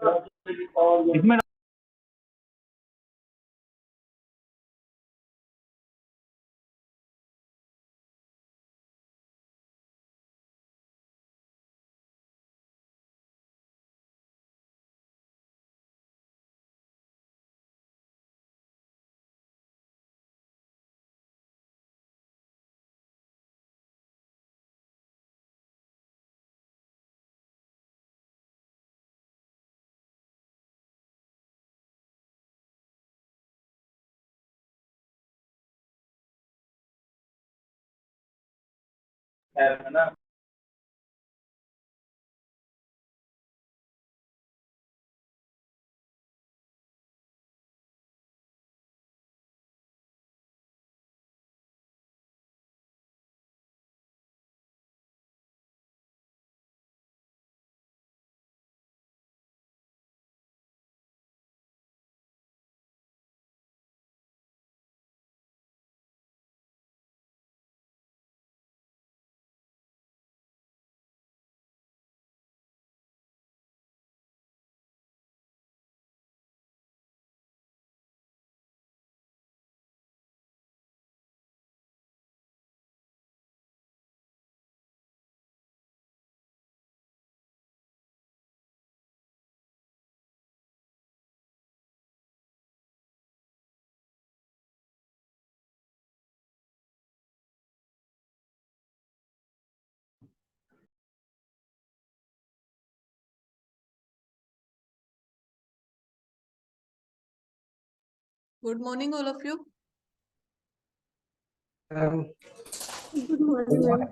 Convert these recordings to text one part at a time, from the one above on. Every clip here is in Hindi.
इसमें है ना। Good morning, all of you. Good morning, ma'am.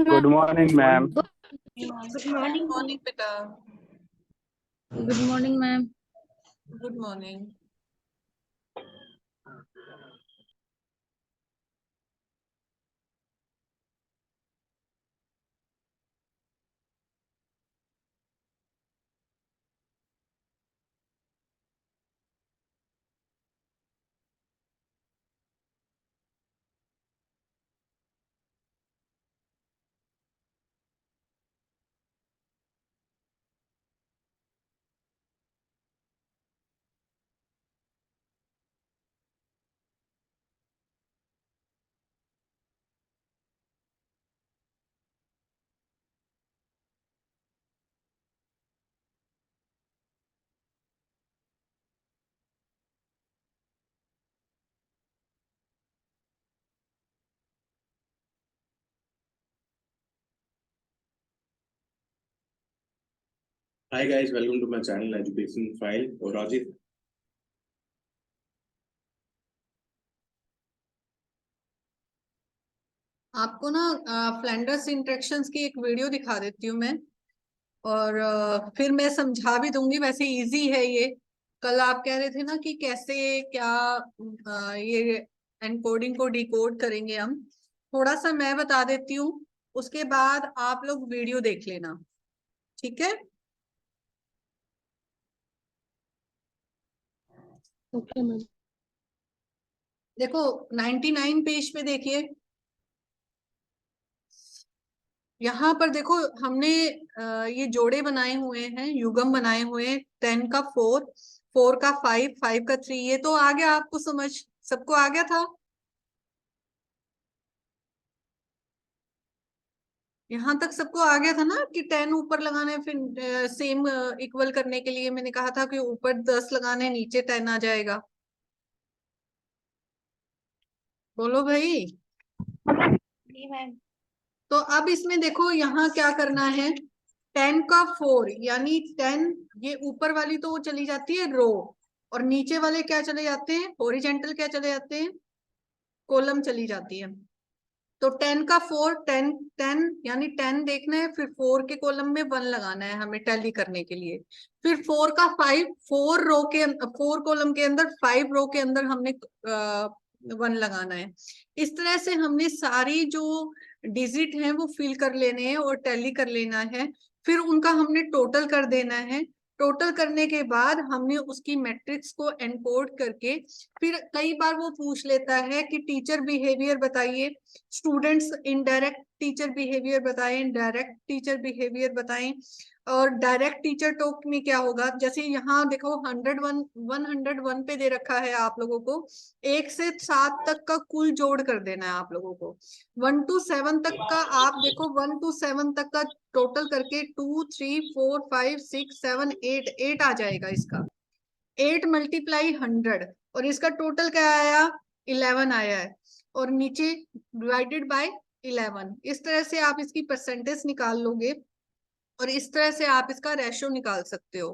Good morning, ma'am. Good morning. Good morning, beta. Good morning, ma'am. Good morning. Hi guys, welcome to my channel Education File और राजीव। आपको ना फ्लैंडर्स इंटरेक्शंस की एक वीडियो दिखा देती हूँ मैं, और फिर मैं समझा भी दूंगी। वैसे इजी है ये। कल आप कह रहे थे ना कि कैसे क्या ये एनकोडिंग को डिकोड करेंगे हम। थोड़ा सा मैं बता देती हूँ, उसके बाद आप लोग वीडियो देख लेना, ठीक है? Okay, ma'am. देखो 99 पेज पे देखिए, यहाँ पर देखो हमने ये जोड़े बनाए हुए हैं, युग्म बनाए हुए हैं। 10 का 4, 4 का 5, 5 का 3। ये तो आ गया आपको समझ, सबको आ गया था। यहाँ तक सबको आ गया था ना कि 10 ऊपर लगाने, फिर सेम इक्वल करने के लिए मैंने कहा था कि ऊपर 10 लगाने, नीचे 10 आ जाएगा। बोलो भाई। जी मैम। तो अब इसमें देखो यहाँ क्या करना है। 10 का 4 यानी 10, ये ऊपर वाली तो वो चली जाती है रो, और नीचे वाले क्या चले जाते हैं, हॉरिजेंटल क्या चले जाते हैं, कॉलम चली जाती है। तो 10 का 4, 10 10 यानी 10 देखना है, फिर 4 के कॉलम में 1 लगाना है हमें टैली करने के लिए। फिर 4 का 5, 4 रो के 4 कॉलम के अंदर 5 रो के अंदर हमने 1 लगाना है। इस तरह से हमने सारी जो डिजिट हैं वो फिल कर लेने हैं और टैली कर लेना है। फिर उनका हमने टोटल कर देना है। टोटल करने के बाद हमने उसकी मैट्रिक्स को एनकोड करके, फिर कई बार वो पूछ लेता है कि टीचर बिहेवियर बताइए, स्टूडेंट्स इनडायरेक्ट टीचर बिहेवियर बताएं, डायरेक्ट टीचर बिहेवियर बताएं। और डायरेक्ट टीचर टॉक में क्या होगा, जैसे यहाँ देखो 101 पे दे रखा है आप लोगों को, 1 से 7 तक का कुल जोड़ कर देना है आप लोगों को। 1 to 7 तक का आप देखो, 1 to 7 तक का टोटल करके 2 3 4 5 6 7 8 आ जाएगा इसका। 8 मल्टीप्लाई 100 और इसका टोटल क्या आया, 11 आया है। और नीचे डिवाइडेड बाय 11, इस तरह से आप इसकी परसेंटेज निकाल लोगे और इस तरह से आप इसका रेशो निकाल सकते हो।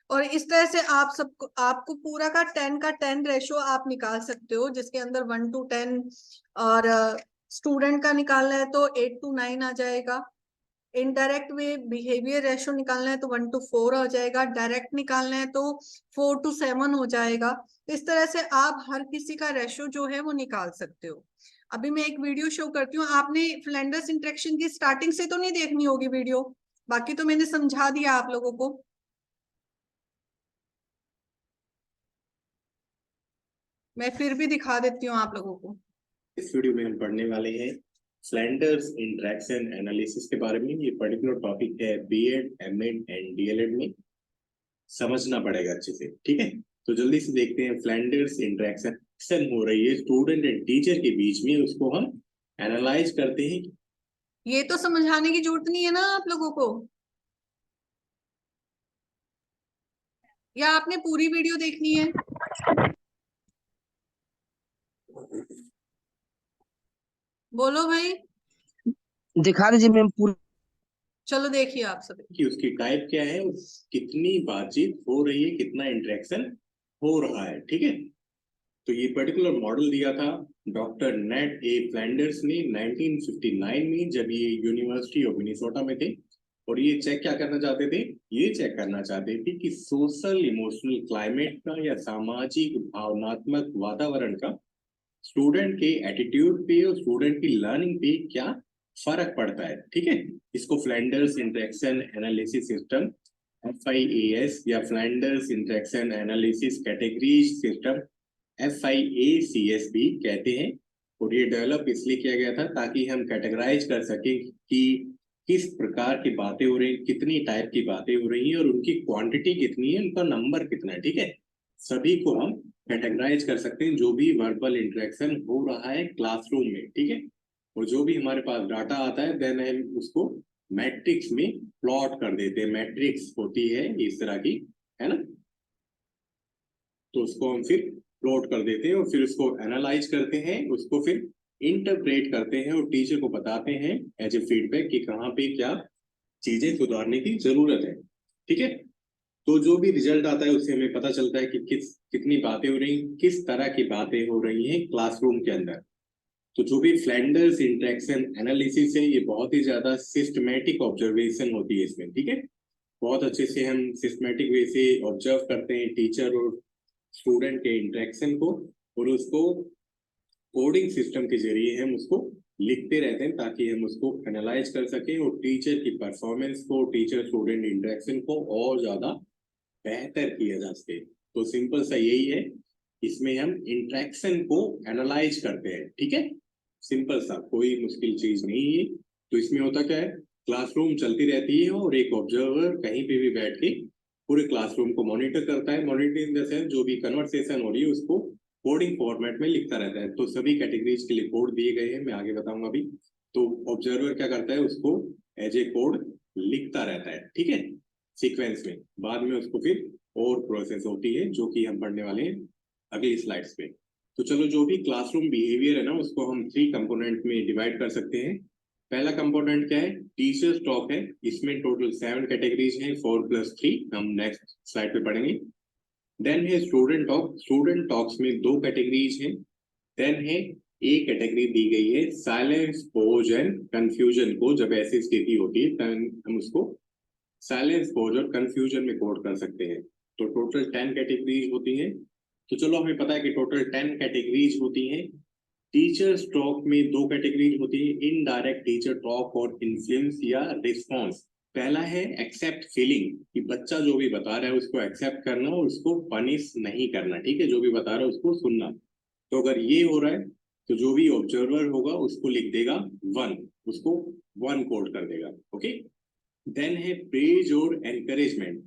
और इस तरह से आप सबको, आपको पूरा का 10 रेशो आप निकाल सकते हो, जिसके अंदर 1 to 10 और स्टूडेंट का निकालना है तो 8 to 9 आ जाएगा। इनडायरेक्ट वे बिहेवियर रेशो निकालना है तो 1 to 4 हो जाएगा। डायरेक्ट निकालना है तो 4 to 7 हो जाएगा। इस तरह से आप हर किसी का रेशो जो है वो निकाल सकते हो। अभी मैं एक वीडियो शो करती हूँ, आपने फ्लैंडर्स इंटरेक्शन की स्टार्टिंग से तो नहीं देखनी होगी वीडियो, बाकी तो मैंने समझा दिया आप लोगों को। मैं फिर भी दिखा देती हूँ आप लोगों को। इस वीडियो में हम पढ़ने वाले हैं फ्लैंडर्स इंटरेक्शन एनालिसिस के बारे में। ये पर्टिकुलर टॉपिक है बीएड, एमएड एंड डीएलएड में, समझना पड़ेगा अच्छे से, ठीक है। तो जल्दी से देखते हैं। फ्लैंडर्स इंटरेक्शन हो रही है स्टूडेंट एंड टीचर के बीच में, उसको हम एनालाइज करते हैं। ये तो समझाने की जरूरत नहीं है ना आप लोगों को, या आपने पूरी वीडियो देखनी है? बोलो भाई, दिखा दीजिए मैम पूरी। चलो देखिए आप सब। कि उसकी टाइप क्या है, कितनी बातचीत हो रही है, कितना इंटरेक्शन हो रहा है, ठीक है। तो ये पर्टिकुलर मॉडल दिया था डॉक्टर नेट ए फ्लैंडर्स ने 1959 में, जब ये यूनिवर्सिटी ऑफ मिनेसोटा में थे। और ये चेक क्या करना चाहते थे, ये चेक करना चाहते थे कि सोशल इमोशनल क्लाइमेट का या सामाजिक भावनात्मक वातावरण का स्टूडेंट के एटीट्यूड पे और स्टूडेंट की लर्निंग पे क्या फर्क पड़ता है, ठीक है। इसको Flanders interaction analysis system FIAS या Flanders interaction analysis categories system FIACS भी कहते हैं। और ये डेवलप इसलिए किया गया था ताकि हम कैटेगराइज कर सके कि किस प्रकार की बातें हो रही, कितनी टाइप की बातें हो रही हैं और उनकी क्वांटिटी कितनी है, उनका नंबर कितना है, ठीक है। सभी को हम कैटेगराइज कर सकते हैं, जो भी वर्बल इंटरेक्शन हो रहा है क्लासरूम में, ठीक है। और जो भी हमारे पास डाटा आता है देन हम उसको मैट्रिक्स में प्लॉट कर देते हैं। मैट्रिक्स होती है इस तरह की, है ना, तो उसको हम फिर प्लॉट कर देते हैं और फिर उसको एनालाइज करते हैं, उसको फिर इंटरप्रेट करते हैं और टीचर को बताते हैं एज ए फीडबैक कि कहाँ पे क्या चीजें सुधारने की जरूरत है, ठीक है। तो जो भी रिजल्ट आता है उससे हमें पता चलता है कि कितनी बातें हो रही, किस तरह की बातें हो रही हैं क्लासरूम के अंदर। तो जो भी फ्लैंडर्स इंटरेक्शन एनालिसिस है, ये बहुत ही ज्यादा सिस्टमेटिक ऑब्जर्वेशन होती है इसमें, ठीक है। बहुत अच्छे से हम सिस्टमेटिक वे से ऑब्जर्व करते हैं टीचर और स्टूडेंट के इंटरेक्शन को, और उसको कोडिंग सिस्टम के जरिए हम उसको लिखते रहते हैं ताकि हम उसको एनालाइज कर सकें और टीचर की परफॉर्मेंस को, टीचर स्टूडेंट इंटरेक्शन को और ज्यादा बेहतर किया जा सके। तो सिंपल सा यही है, इसमें हम इंटरेक्शन को एनालाइज करते हैं, ठीक है। सिंपल सा, कोई मुश्किल चीज नहीं है। तो इसमें होता क्या है, क्लासरूम चलती रहती है और एक ऑब्जर्वर कहीं पे भी बैठ के पूरे क्लासरूम को मॉनिटर करता है। मॉनिटर इन द सेंस जो भी कन्वर्सेशन हो रही है उसको कोडिंग फॉर्मेट में लिखता रहता है। तो सभी कैटेगरीज के लिए कोड दिए गए हैं, मैं आगे बताऊंगा अभी। तो ऑब्जर्वर क्या करता है, उसको एज ए कोड लिखता रहता है, ठीक है, सीक्वेंस में। बाद में उसको फिर और प्रोसेस होती है जो कि हम पढ़ने वाले हैं अगली स्लाइड्स पे। तो चलो, जो भी क्लासरूम बिहेवियर है ना, उसको हम 3 कंपोनेंट में डिवाइड कर सकते हैं। पहला कंपोनेंट क्या है, टीचर्स टॉक है। इसमें टोटल 7 कैटेगरीज हैं, 4+3 हम नेक्स्ट स्लाइड पे पढ़ेंगे। देन है स्टूडेंट टॉक। स्टूडेंट टॉक्स में 2 कैटेगरीज हैं। देन है एक कैटेगरी दी गई है साइलेंस, पोज एंड कंफ्यूजन को। जब ऐसी स्थिति होती है तब हम उसको साइलेंस, पोज और कंफ्यूजन में कोड कर सकते हैं। तो टोटल 10 कैटेगरीज होती हैं। तो चलो, हमें पता है कि टोटल 10 कैटेगरीज होती हैं। टीचर्स टॉक में 2 कैटेगरीज होती है, इनडायरेक्ट टीचर टॉक और इन्फ्लुएंस या रिस्पॉन्स। पहला है एक्सेप्ट फीलिंग, कि बच्चा जो भी बता रहा है उसको एक्सेप्ट करना और उसको पनिश नहीं करना, ठीक है। जो भी बता रहा है उसको सुनना। तो अगर ये हो रहा है तो जो भी ऑब्जर्वर होगा उसको लिख देगा 1, उसको 1 कोड कर देगा। ओके, देन है प्रेज और एनकरेजमेंट।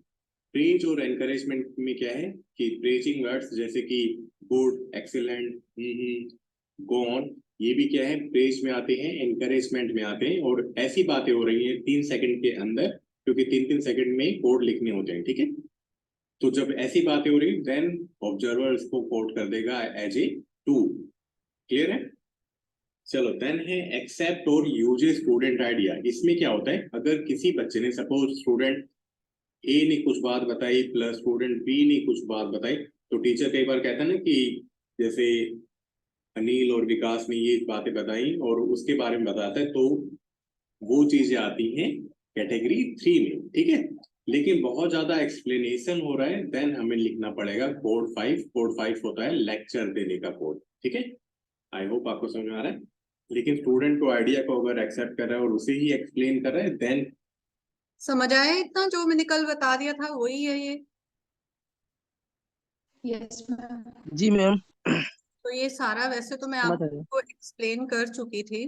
प्रेज और एनकरेजमेंट में क्या है कि प्रेजिंग वर्ड्स जैसे कि गुड, एक्सीलेंट, गो ऑन, ये भी क्या है प्रेज में आते हैं, एनकरेजमेंट में आते हैं। और ऐसी बातें हो रही हैं 3 सेकंड के अंदर, क्योंकि 3-3 सेकंड में कोड लिखने होते हैं। ठीक है, तो जब ऐसी बातें हो रही देन ऑब्जर्वर इसको कोड कर देगा एज ए 2। क्लियर है? चलो, देन है एक्सेप्ट और यूजेस स्टूडेंट आइडिया। इसमें क्या होता है, अगर किसी बच्चे ने, सपोज स्टूडेंट ए ने कुछ बात बताई प्लस स्टूडेंट बी ने कुछ बात बताई, तो टीचर कई बार कहता है ना कि जैसे अनिल और विकास ने ये बातें बताई और उसके बारे में बताता है, तो वो चीजें आती हैं कैटेगरी 3 में। ठीक है, लेकिन बहुत ज्यादा एक्सप्लेनेशन हो रहा है, देन हमें लिखना पड़ेगा कोड 5। कोड 5 होता है लेक्चर देने का कोड। ठीक है, आई होप आपको समझ में आ रहा है। लेकिन स्टूडेंट को आइडिया को अगर एक्सेप्ट कर रहा है और उसे ही एक्सप्लेन कर रहा है, देन समझ आया इतना जो मैंने कल बता दिया था वही है ये। Yes ma'am. जी मैम, तो ये सारा वैसे तो मैं समझ आया। आपको एक्सप्लेन कर चुकी थी,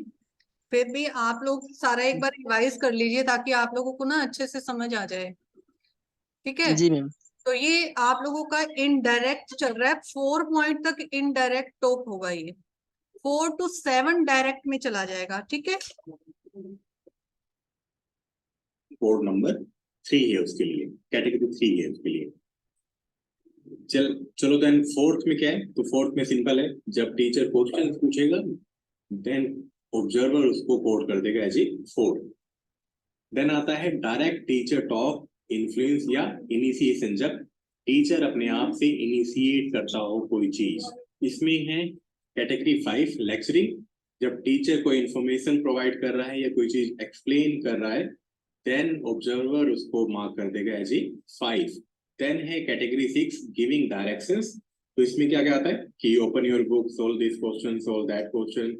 फिर भी आप लोग सारा एक बार रिवाइज कर लीजिए ताकि आप लोगों को ना अच्छे से समझ आ जाए। ठीक है, जी मैम। तो ये आप लोगों का इनडायरेक्ट चल रहा है, 4 पॉइंट तक इनडायरेक्ट टॉक होगा ये, 4 to 7 डायरेक्ट में चला जाएगा। ठीक है, कोड नंबर 3 है उसके लिए, कैटेगरी 3 है उसके लिए। चलो देन फोर्थ में क्या है, तो फोर्थ में सिंपल है, जब टीचर क्वेश्चन पूछेगा देन ऑब्जर्वर उसको कोड कर देगा एज ए 4। देन आता है डायरेक्ट टीचर टॉक, इन्फ्लुएंस या इनिशिएशन, जब टीचर अपने आप से इनिशिएट करता हो कोई चीज। इसमें है कैटेगरी 5 लेक्चरिंग, जब टीचर को इंफॉर्मेशन प्रोवाइड कर रहा है या कोई चीज एक्सप्लेन कर रहा है, देन ऑब्जर्वर उसको मार्क कर देगा एज ए 5। देन है कैटेगरी 6 गिविंग डायरेक्शंस, तो इसमें क्या क्या आता है कि open your book, solve this question, solve that question,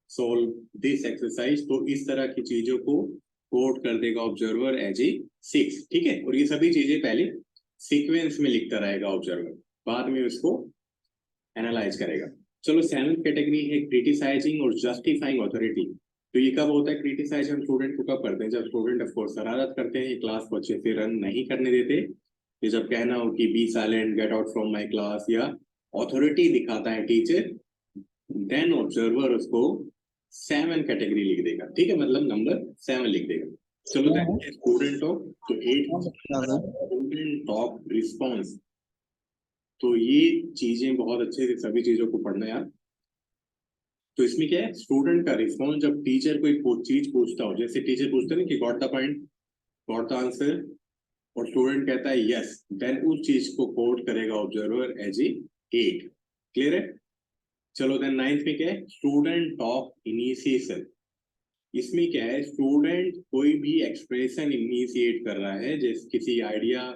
solve this exercise, तो इस तरह की चीजों को कोड कर देगा ऑब्जर्वर एज ए 6। ठीक है, और ये सभी चीजें पहले सीक्वेंस में लिखता रहेगा ऑब्जर्वर, बाद में उसको एनालाइज करेगा। चलो, 7th कैटेगरी है क्रिटिसाइजिंग और जस्टिफाइंग ऑथोरिटी। तो ये कब होता है क्रिटिसाइज, हम स्टूडेंट को कब करते हैं, जब स्टूडेंट ऑफ कोर्स शरारत करते हैं, क्लास को अच्छे से रन नहीं करने देते, ये जब कहना हो कि be silent, get out from my class, या ऑथोरिटी दिखाता है टीचर, देन ऑब्जर्वर उसको 7 कैटेगरी लिख देगा। ठीक है, मतलब नंबर 7 लिख देगा। चलो, स्टूडेंट ऑफ, तो 8 स्टूडेंट ऑफ रिस्पॉन्स। तो ये चीजें बहुत अच्छे से सभी चीजों को पढ़ना यार। तो इसमें क्या है, स्टूडेंट का रिस्पॉन्स, जब टीचर कोई चीज पूछता हो, जैसे टीचर पूछते हैं ना कि got the point, got the answer, और स्टूडेंट कहता है यस, देन उस चीज को कोड करेगा ऑब्जर्वर एज ए 8। क्लियर है? चलो, देन 9th में क्या है, स्टूडेंट ऑफ इनिशिएशन। इसमें क्या है, स्टूडेंट कोई भी एक्सप्रेशन इनिशिएट कर रहा है, जैसे किसी आइडिया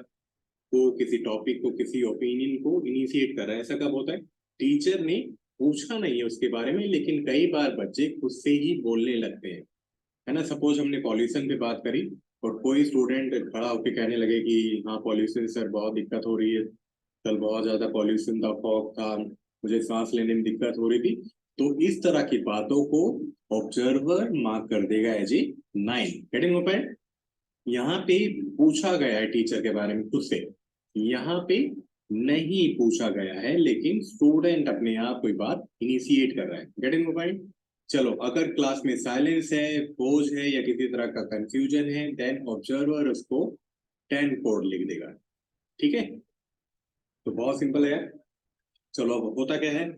को, किसी टॉपिक को, किसी ओपिनियन को इनिशिएट कर रहा है। ऐसा कब होता है, टीचर ने पूछा नहीं है उसके बारे में, लेकिन कई बार बच्चे खुद से ही बोलने लगते हैं, है ना। सपोज हमने पॉल्यूशन पे बात करी और कोई स्टूडेंट खड़ा होकर कहने लगे कि हाँ पॉल्यूशन सर बहुत दिक्कत हो रही है, कल बहुत ज्यादा पॉल्यूशन था, फॉग था, मुझे सांस लेने में दिक्कत हो रही थी। तो इस तरह की बातों को ऑब्जर्वर मार्क कर देगा as a 9। Getting my point? यहाँ पे पूछा गया है टीचर के बारे में खुद से, यहाँ पे नहीं पूछा गया है, लेकिन स्टूडेंट अपने आप कोई बात इनिशिएट कर रहा है। Getting my point? चलो, अगर क्लास में साइलेंस है, पोज है, या किसी तरह का कंफ्यूजन है, देन ऑब्जर्वर उसको 10 कोड लिख देगा। ठीक है, तो बहुत सिंपल है यार। चलो, अब होता क्या है,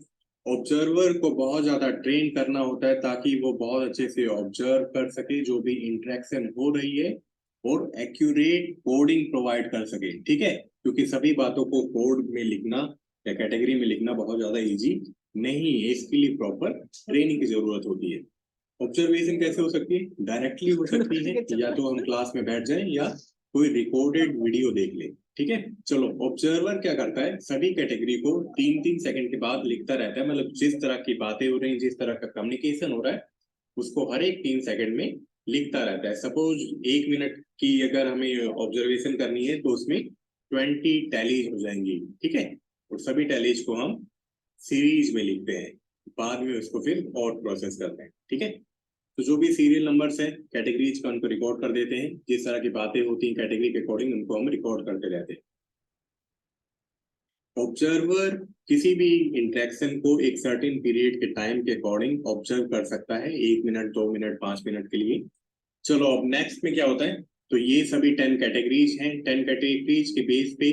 ऑब्जर्वर को बहुत ज्यादा ट्रेन करना होता है ताकि वो बहुत अच्छे से ऑब्जर्व कर सके जो भी इंटरेक्शन हो रही है, और एक्यूरेट कोडिंग प्रोवाइड कर सके। ठीक है, क्योंकि सभी बातों को कोड में लिखना या कैटेगरी में लिखना बहुत ज्यादा इजी नहीं है, इसके लिए प्रॉपर ट्रेनिंग की जरूरत होती है। ऑब्जर्वेशन कैसे हो सकती है, डायरेक्टली हो सकती है, या तो हम क्लास में बैठ जाएं या कोई रिकॉर्डेड वीडियो देख ले। ठीक है, चलो, ऑब्जर्वर क्या करता है, सभी कैटेगरी को 3-3 सेकंड के बाद लिखता रहता है, मतलब जिस तरह की बातें हो रही हैं, जिस तरह का कम्युनिकेशन हो रहा है, उसको हर एक 3 सेकंड में लिखता रहता है। सपोज 1 मिनट की अगर हमें ऑब्जर्वेशन करनी है, तो उसमें 20 टैलीज हो जाएंगी। ठीक है, और सभी टैलीज को हम सीरीज में लिखते हैं, बाद में उसको फिर और प्रोसेस करते हैं। ठीक है, तो जो भी सीरियल नंबर्स हैं कैटेगरीज का उनको रिकॉर्ड कर देते हैं, जिस तरह की बातें होती हैं कैटेगरी के अकॉर्डिंग उनको हम रिकॉर्ड करते रहते हैं। ऑब्जर्वर किसी भी इंटरेक्शन को एक सर्टेन पीरियड के टाइम के अकॉर्डिंग ऑब्जर्व कर सकता है, 1 मिनट 2 मिनट 5 मिनट के लिए। चलो अब नेक्स्ट में क्या होता है, तो ये सभी 10 कैटेगरीज हैं। 10 कैटेगरीज के बेस पे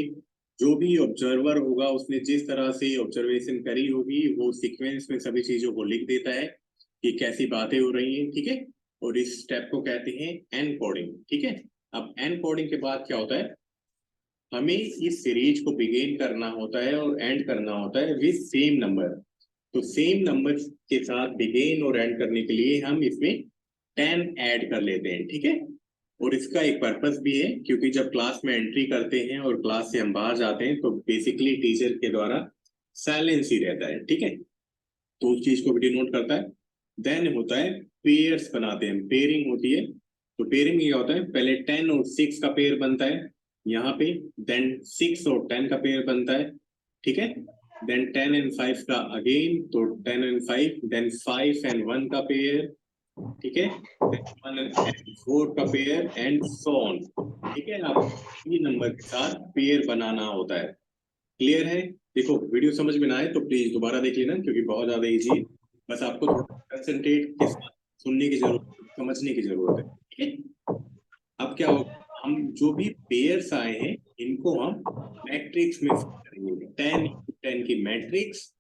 जो भी ऑब्जर्वर होगा उसने जिस तरह से ऑब्जर्वेशन करी होगी वो सीक्वेंस में सभी चीजों को लिख देता है कि कैसी बातें हो रही हैं, ठीक है। और इस स्टेप को कहते हैं एनकोडिंग, ठीक है। अब एनकोडिंग के बाद क्या होता है, हमें इस सीरीज को बिगिन करना होता है और एंड करना होता है विद सेम नंबर। तो सेम नंबर के साथ बिगिन और एंड करने के लिए हम इसमें 10 ऐड कर लेते हैं, ठीक है। और इसका एक पर्पस भी है, क्योंकि जब क्लास में एंट्री करते हैं और क्लास से हम बाहर जाते हैं तो बेसिकली टीचर के द्वारा साइलेंस ही रहता है, ठीक है। तो उस चीज को भी डिनोट करता है। देन होता है पेयर्स बनाते हैं, पेयरिंग होती है। तो पेयरिंग ये होता है, पहले 10 और 6 का पेयर बनता है यहाँ पे, देन 6 और 10 का पेयर बनता है, ठीक है। देन 10 एंड 5 का अगेन, तो 10 एंड 5, देन 5 एंड 1 का पेयर, ठीक है, 1 एंड 4 का पेयर एंड सो ऑन, ठीक है। आप ये नंबर के साथ पेयर बनाना होता है। क्लियर है? देखो वीडियो समझ में ना आए तो प्लीज दोबारा देख लेना, क्योंकि बहुत ज्यादा इजी है। बस आपको थोड़ा कंसंट्रेट के साथ सुनने की जरूरत है, समझने की जरूरत है, ठीक है। अब क्या होगा, हम जो भी पेयर्स आए हैं इनको हम मैट्रिक्स में फिट करेंगे। 10 × 10 की मैट्रिक्स।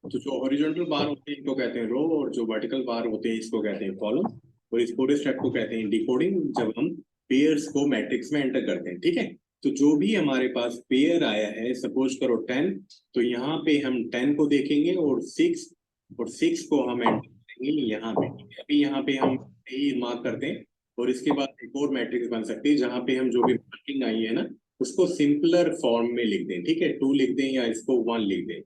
तो जो हॉरिजॉन्टल बार होते हैं इनको कहते हैं रो, और जो वर्टिकल बार होते हैं इसको कहते हैं कॉलम। और इस पूरे स्टेप को कहते हैं डिकोडिंग, जब हम पेयर्स को मैट्रिक्स में एंटर करते हैं, ठीक है। तो जो भी हमारे पास पेयर आया है, सपोज करो 10, तो यहाँ पे हम 10 को देखेंगे और 6 को हम एंटर करेंगे यहाँ पे। अभी यहाँ पे हम यही मार्क करते हैं, और इसके बाद एक और मैट्रिक्स बन सकती है जहाँ पे हम जो भी मार्किंग आई है ना उसको सिंपलर फॉर्म में लिख दें, ठीक है, 2 लिख दें या इसको 1 लिख दें।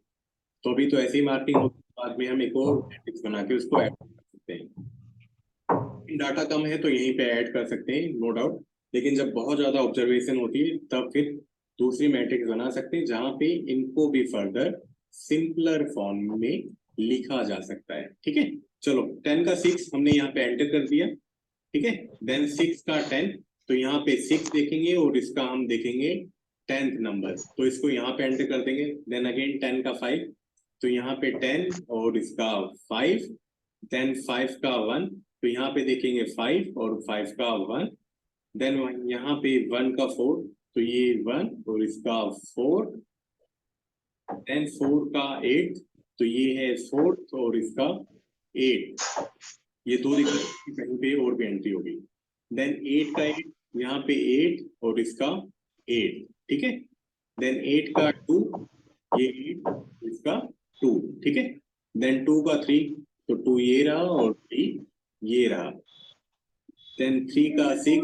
तो अभी तो ऐसी ही मार्किंग होती है, बाद में हम एक और मैट्रिक्स बना के उसको ऐड कर सकते हैं। डाटा कम है तो यहीं पे ऐड कर सकते हैं, नो डाउट। लेकिन जब बहुत ज्यादा ऑब्जर्वेशन होती है तब फिर दूसरी मैट्रिक्स बना सकते हैं जहाँ पे इनको भी फर्दर सिंपलर फॉर्म में लिखा जा सकता है, ठीक है। चलो 10 का 6 हमने यहाँ पे एंटर कर दिया, ठीक है। देन 6 का 10, तो यहाँ पे 6 देखेंगे और इसका हम देखेंगे 10th नंबर, तो इसको यहाँ पे एंटर कर देंगे। देन अगेन 10 का 5, तो यहाँ पे 10 और इसका 5, देन 5 का 1, तो यहाँ पे देखेंगे 5 और 5 का 1, देन यहाँ पे 1 का 4, तो ये 1 और इसका 4, देन 4 का 8, तो ये है 4 और इसका 8, ये दो दिक्कत कहीं पे और भी एंट्री होगी। देन 8 का 8, यहाँ पे 8 और इसका 8, ठीक है। देन 8 का 2, ये 8 इसका 2, ठीक है। देन 2 का 3, तो 2 ये रहा और 3 ये रहा। देन 3 का 6,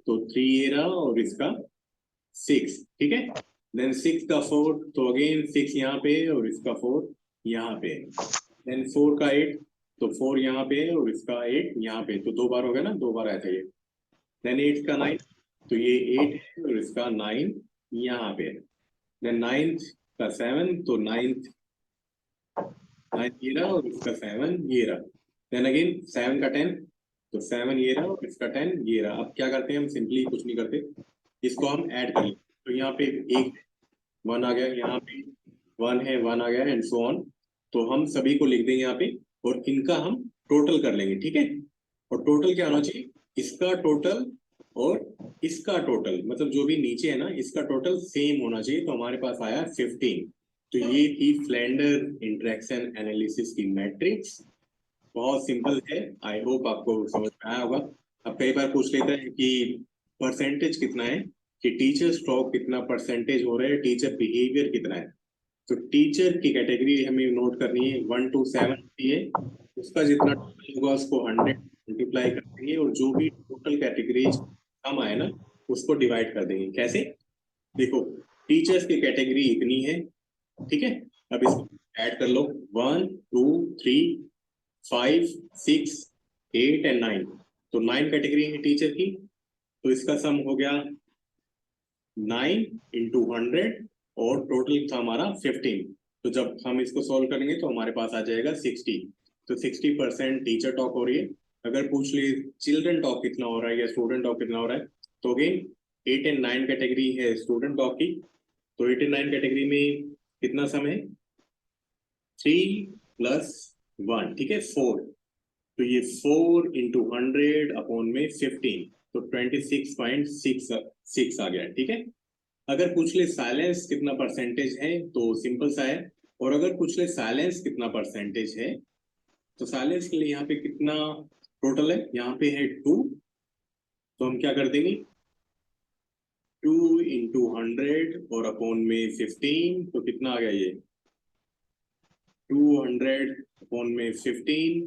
तो 3 ये रहा और इसका 6, ठीक है। देन 6 का 4, तो अगेन 6 यहाँ पे और इसका 4 यहाँ पे। देन 4 का 8, तो 4 यहाँ पे और इसका 8 यहाँ पे, तो 2 बार हो गया ना, 2 बार आया था ये। देन 8 का 9, तो ये 8 है और इसका 9 यहाँ पे। देन 9th का 7, तो 9th ये रहा और इसका 7 ये रहा। देन अगेन 7 का 10, तो 7 ये रहा और इसका 10 ये रहा। अब क्या करते हैं, हम सिंपली कुछ नहीं करते, इसको हम ऐड कर लेते। तो यहाँ पे 1 आ गया, यहाँ पे 1 है, 1 आ गया एंड सो ऑन। तो हम सभी को लिख देंगे यहाँ पे और इनका हम टोटल कर लेंगे, ठीक है। और टोटल क्या होना चाहिए, इसका टोटल और इसका टोटल, मतलब जो भी नीचे है ना इसका टोटल सेम होना चाहिए। तो हमारे पास आया 15। तो ये थी फ्लेंडर इंटरेक्शन एनालिसिस की मैट्रिक्स। बहुत सिंपल है, आई होप आपको समझ में आया होगा। अब कई बार पूछ लेता है कि परसेंटेज कितना है, कि टीचर स्ट्रोक कितना परसेंटेज हो रहा है, टीचर बिहेवियर कितना है। तो टीचर की कैटेगरी हमें नोट करनी है, 1 to 7 होती है, उसका जितना टोटल होगा उसको 100 मल्टीप्लाई कर देंगे और जो भी टोटल कैटेगरीज कम आए ना उसको डिवाइड कर देंगे। कैसे, देखो टीचर्स की कैटेगरी इतनी है, ठीक है। अब इसको ऐड कर लो, 1 2 3 5 6 8 एंड 9, तो 9 कैटेगरी है टीचर की। तो इसका सम हो गया 9 × 100 और टोटल था हमारा 15। तो जब हम इसको सॉल्व करेंगे तो हमारे पास आ जाएगा 60। तो 60% टीचर टॉक हो रही है अगर पूछ ले चिल्ड्रन टॉक कितना हो रहा है या स्टूडेंट टॉक कितना हो रहा है, तो अगेन 8 एंड 9 कैटेगरी है स्टूडेंट टॉक की, तो 8 एंड 9 कैटेगरी में कितना सम है, 3 + 1, ठीक है 4, तो ये 4 × 100 अपॉन में 15, तो 26.66 आ गया, ठीक है। अगर पूछ ले साइलेंस कितना परसेंटेज है तो सिंपल सा है, और अगर पूछ ले साइलेंस कितना परसेंटेज है तो साइलेंस के लिए यहाँ पे कितना टोटल है, यहाँ पे है 2, तो हम क्या कर देंगे 2 × 100 और अपॉन में 15, तो कितना आ गया ये 200 अपॉन में 15,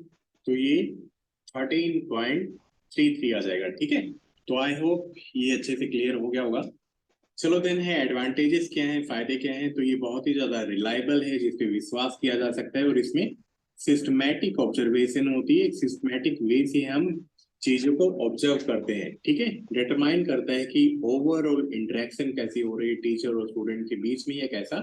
तो ये 13.33 आ जाएगा, ठीक है। तो आई होप ये अच्छे से क्लियर हो गया होगा। चलो देन है एडवांटेजेस क्या हैं, फायदे क्या हैं, तो ये बहुत ही ज्यादा रिलायबल है, जिस पे विश्वास किया जा सकता है, और इसमें सिस्टमैटिक ऑब्जर्वेशन होती है, एक सिस्टमैटिक वे से हम चीजों को ऑब्जर्व करते हैं, ठीक है। डिटरमाइन करता है कि ओवरऑल इंटरेक्शन कैसी हो रही है टीचर और स्टूडेंट के बीच में, या कैसा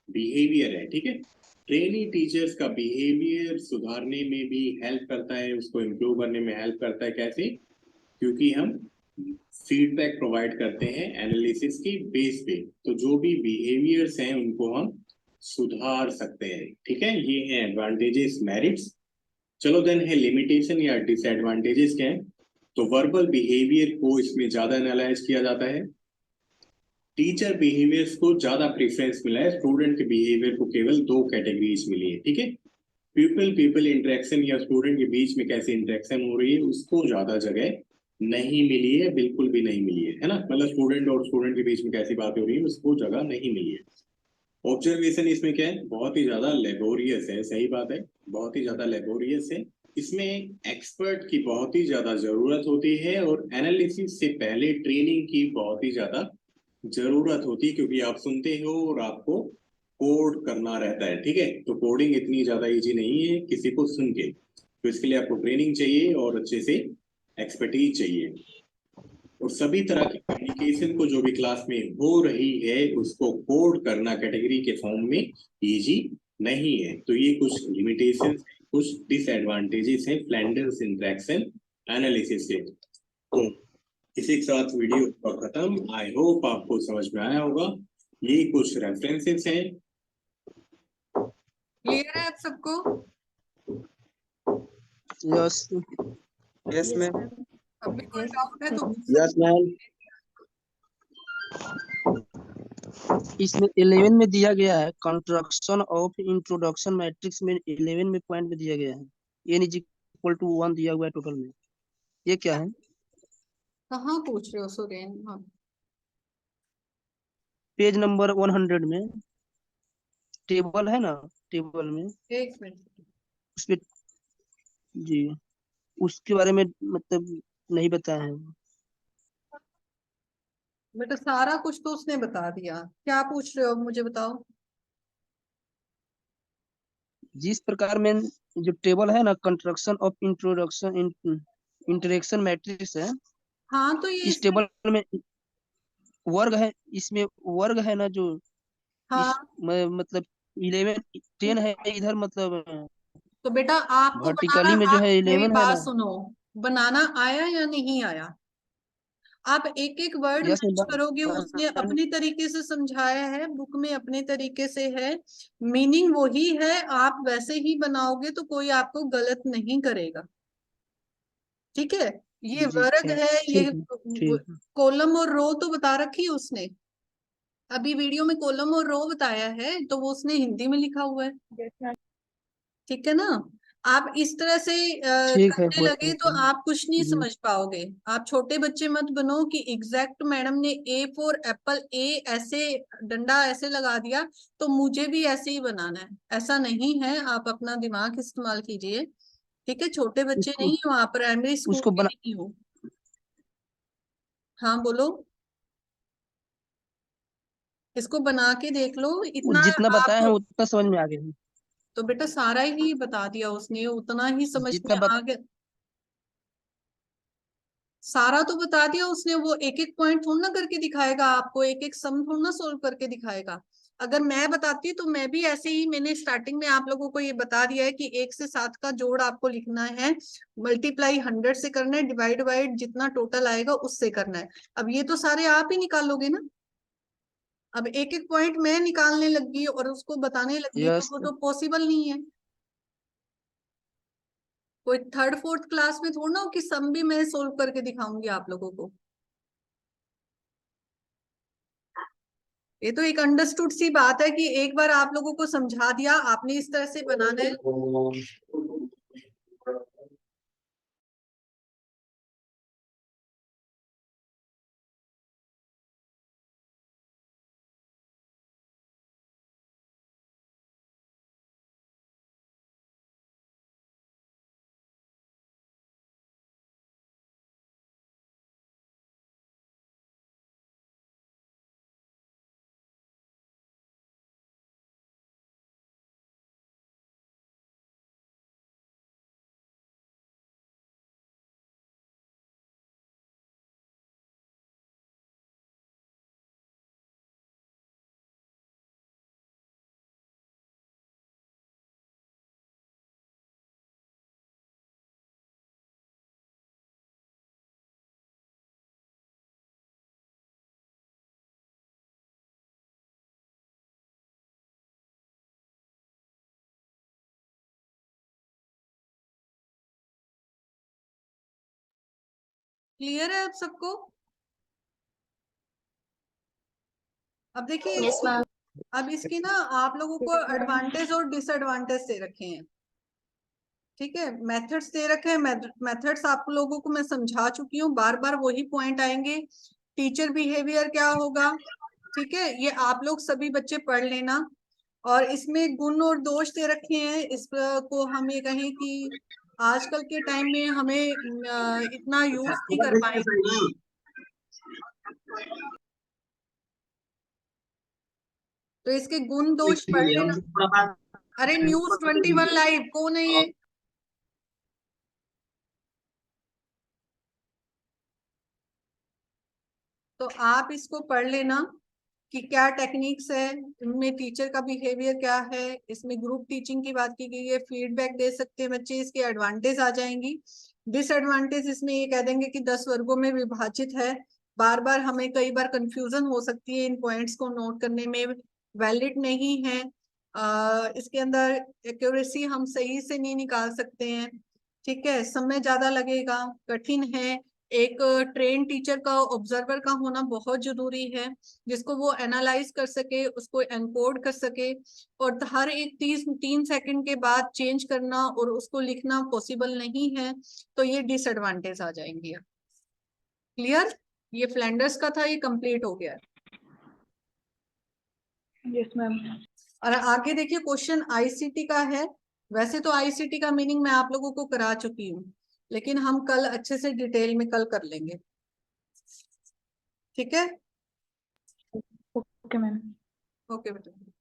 बिहेवियर है, ठीक है। ट्रेनी टीचर्स का बिहेवियर सुधारने में भी हेल्प करता है, उसको इम्प्रूव करने में हेल्प करता है, कैसे, क्योंकि हम फीडबैक प्रोवाइड करते हैं एनालिसिस की बेस पे, तो जो भी बिहेवियर्स हैं उनको हम सुधार सकते हैं, ठीक है। ये है एडवांटेजेस, मेरिट्स। चलो देन है लिमिटेशन या डिसएडवांटेजेस क्या है, तो वर्बल बिहेवियर को इसमें ज्यादा एनालाइज किया जाता है, टीचर बिहेवियर्स को ज्यादा प्रेफरेंस मिला है, स्टूडेंट के बिहेवियर को केवल 2 कैटेगरीज मिली है, ठीक है। पीपल इंटरेक्शन या स्टूडेंट के बीच में कैसे इंटरेक्शन हो रही है उसको ज्यादा जगह नहीं मिली है, बिल्कुल भी नहीं मिली है ना, मतलब स्टूडेंट और स्टूडेंट के बीच में कैसी बातें हो रही है उसको जगह नहीं मिली है। ऑब्जर्वेशन इसमें क्या है, बहुत ही ज्यादा लेबोरियस है, सही बात है, बहुत ही ज्यादा लेबोरियस है, इसमें एक्सपर्ट की बहुत ही ज्यादा जरूरत होती है, और एनालिसिस से पहले ट्रेनिंग की बहुत ही ज्यादा जरूरत होती है, क्योंकि आप सुनते हो और आपको कोड करना रहता है, ठीक है। तो कोडिंग इतनी ज्यादा इजी नहीं है किसी को सुन के, तो इसके लिए आपको ट्रेनिंग चाहिए और अच्छे से एक्सपर्टीज चाहिए, और सभी तरह की कम्युनिकेशन को जो भी क्लास में हो रही है उसको कोड करना कैटेगरी के फॉर्म में इजी नहीं है। तो ये कुछ लिमिटेशंस, कुछ डिसएडवांटेजेस हैं फ्लैंडर्स इंटरेक्शन एनालिसिस से। तो इसी के साथ वीडियो का खत्म, आई होप आपको समझ में आया होगा। ये कुछ रेफरेंसेस हैं। क्लियर है आप सबको? Yes yes ma'am. अब भी कोई डाउट है तो यस मैम। इसमें 11 में दिया गया है कंस्ट्रक्शन ऑफ इंट्रोडक्शन मैट्रिक्स में 11 में पॉइंट में दिया गया है n = 1 दिया हुआ है टोटल में, ये क्या है? कहाँ पूछ रहे हो सुरेन? हाँ पेज नंबर 100 में टेबल है ना, टेबल में 1 मिनट। उसपे जी, उसके बारे में मतलब नहीं बताया है। बेटा सारा कुछ तो उसने बता दिया, क्या पूछ रहे हो मुझे बताओ। जिस प्रकार में जो टेबल है ना construction of introduction interaction matrix है, हाँ तो ये इस इसमें, टेबल में वर्ग है, इसमें वर्ग है ना जो हाँ इस मतलब 11 10 है इधर, मतलब तो बेटा आपको बनाना, वर्टिकली में जो आप है मेरी 11 है बात ना। सुनो, बनाना आया या नहीं आया? आप एक एक वर्ड यस मैच करोगे, उसने अपने तरीके से समझाया है, बुक में अपने तरीके से है, मीनिंग वही है, आप वैसे ही बनाओगे तो कोई आपको गलत नहीं करेगा, ठीक है। ये जी वर्ग ठीक, है, ये ठीक है, ठीक है। कॉलम और रो तो बता रखी है उसने, अभी वीडियो में कॉलम और रो बताया है तो वो उसने हिंदी में लिखा हुआ है, ठीक है ना। आप इस तरह से ठीक है करने लगे तो आप कुछ नहीं जी। समझ पाओगे। आप छोटे बच्चे मत बनो कि एग्जैक्ट मैडम ने ए फॉर एप्पल, ए ऐसे डंडा ऐसे लगा दिया तो मुझे भी ऐसे ही बनाना है, ऐसा नहीं है। आप अपना दिमाग इस्तेमाल कीजिए, ठीक है। छोटे बच्चे उसको नहीं हो आप, प्राइमरी स्कूल उसको के बना, नहीं हो। हाँ बोलो, इसको बना के देख लो इतना जितना बताया है आप। उतना समझ में आ गया है। तो बेटा सारा ही बता दिया उसने, उतना ही समझ जितना में आ गया, सारा तो बता दिया उसने। वो एक एक पॉइंट थोड़ा ना करके दिखाएगा आपको, एक एक सम थोड़ा ना सोल्व करके दिखाएगा। अगर मैं बताती तो मैं भी ऐसे ही, मैंने स्टार्टिंग में आप लोगों को ये बता दिया है कि 1 से 7 का जोड़ आपको लिखना है, मल्टीप्लाई 100 से करना है, डिवाइड बाय जितना टोटल आएगा उससे करना है। अब ये तो सारे आप ही निकालोगे ना। अब एक एक पॉइंट मैं निकालने लगी और उसको बताने लगी यस तो वो तो पॉसिबल नहीं है। कोई थर्ड फोर्थ क्लास में थोड़ा ना हो कि सम भी मैं सोल्व करके दिखाऊंगी आप लोगों को। ये तो एक अंडरस्टूड सी बात है कि एक बार आप लोगों को समझा दिया, आपने इस तरह से बनाना है। क्लियर है अब सबको? अब देखिए यस मैम। अब इसकी ना आप लोगों को एडवांटेज और डिसएडवांटेज दे रखे हैं, ठीक है। मेथड्स दे रखे हैं, मेथड्स आप लोगों को मैं समझा चुकी हूँ, बार बार वही पॉइंट आएंगे। टीचर बिहेवियर क्या होगा, ठीक है, ये आप लोग सभी बच्चे पढ़ लेना। और इसमें गुण और दोष दे रखे हैं, इसको हम ये कहें कि आजकल के टाइम में हमें इतना यूज नहीं कर पाएंगे। तो इसके गुण दोष पढ़ लेना। अरे न्यूज 21 लाइव कौन है ये? तो आप इसको पढ़ लेना कि क्या टेक्निक्स है, इनमें टीचर का बिहेवियर क्या है, इसमें ग्रुप टीचिंग की बात की गई है, फीडबैक दे सकते हैं बच्चे, इसके एडवांटेज आ जाएंगी। डिसएडवांटेज इसमें ये कह देंगे कि 10 वर्गों में विभाजित है, बार बार हमें कई बार कंफ्यूजन हो सकती है इन पॉइंट्स को नोट करने में, वैलिड नहीं है, इसके अंदर एक्यूरेसी हम सही से नहीं निकाल सकते हैं, ठीक है, समय ज्यादा लगेगा, कठिन है। एक ट्रेन टीचर का, ऑब्जर्वर का होना बहुत जरूरी है, जिसको वो एनालाइज कर सके, उसको एनकोड कर सके, और हर एक 3 सेकंड के बाद चेंज करना और उसको लिखना पॉसिबल नहीं है। तो ये डिसएडवांटेज आ जाएंगे। क्लियर? ये फ्लैंडर्स का था, ये कंप्लीट हो गया। Yes ma'am. और आगे देखिए क्वेश्चन आईसीटी का है। वैसे तो आईसीटी का मीनिंग मैं आप लोगों को करा चुकी हूँ, लेकिन हम कल अच्छे से डिटेल में कल कर लेंगे, ठीक है। Okay ma'am. ओके बेटा।